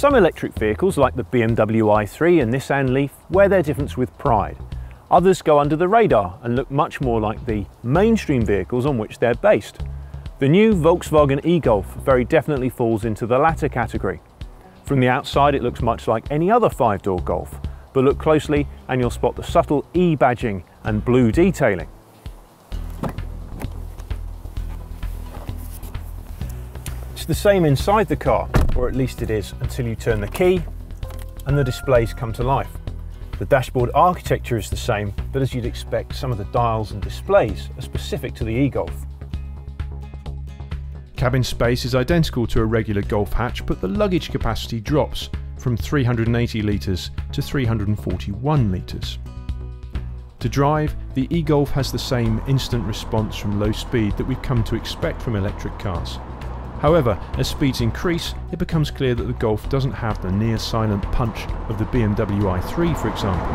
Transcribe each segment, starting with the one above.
Some electric vehicles, like the BMW i3 and Nissan Leaf, wear their difference with pride. Others go under the radar and look much more like the mainstream vehicles on which they're based. The new Volkswagen e-Golf very definitely falls into the latter category. From the outside it looks much like any other 5-door Golf, but look closely and you'll spot the subtle E badging and blue detailing. It's the same inside the car, or at least it is until you turn the key and the displays come to life. The dashboard architecture is the same, but as you'd expect, some of the dials and displays are specific to the e-Golf. Cabin space is identical to a regular Golf hatch, but the luggage capacity drops from 380 litres to 341 litres. To drive, the e-Golf has the same instant response from low speed that we've come to expect from electric cars. However, as speeds increase, it becomes clear that the Golf doesn't have the near-silent punch of the BMW i3, for example.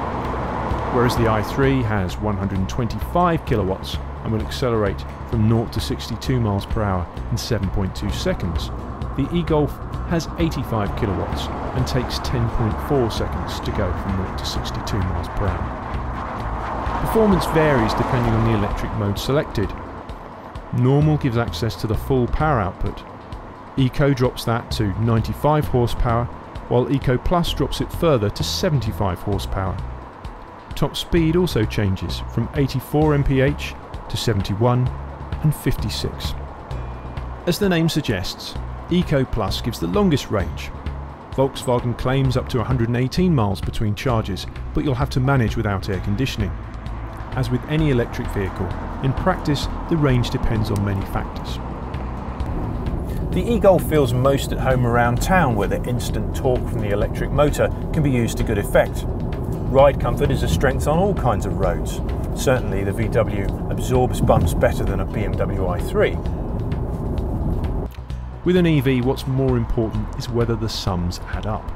Whereas the i3 has 125 kilowatts and will accelerate from 0 to 62 miles per hour in 7.2 seconds, the e-Golf has 85 kilowatts and takes 10.4 seconds to go from 0 to 62 miles per hour. Performance varies depending on the electric mode selected. Normal gives access to the full power output. Eco drops that to 95 horsepower, while Eco Plus drops it further to 75 horsepower. Top speed also changes from 84 mph to 71 and 56. As the name suggests, Eco Plus gives the longest range. Volkswagen claims up to 118 miles between charges, but you'll have to manage without air conditioning. As with any electric vehicle, in practice the range depends on many factors. The e-Golf feels most at home around town, where the instant torque from the electric motor can be used to good effect. Ride comfort is a strength on all kinds of roads. Certainly the VW absorbs bumps better than a BMW i3. With an EV, what's more important is whether the sums add up.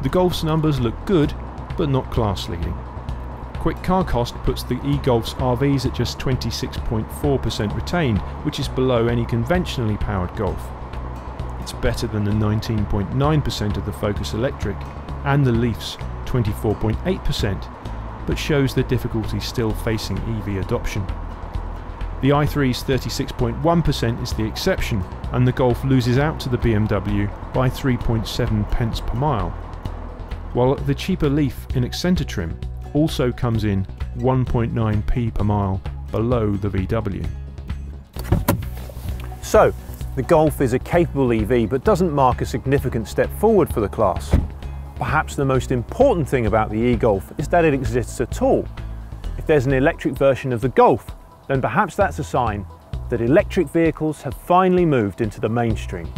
The Golf's numbers look good, but not class-leading. Quick car cost puts the e-Golf's RVs at just 26.4% retained, which is below any conventionally powered Golf. It's better than the 19.9% of the Focus Electric and the Leaf's 24.8%, but shows the difficulty still facing EV adoption. The i3's 36.1% is the exception, and the Golf loses out to the BMW by 3.7 pence per mile, while the cheaper Leaf in Accenta trim also comes in 1.9p per mile below the VW. So, the Golf is a capable EV but doesn't mark a significant step forward for the class. Perhaps the most important thing about the e-Golf is that it exists at all. If there's an electric version of the Golf, then perhaps that's a sign that electric vehicles have finally moved into the mainstream.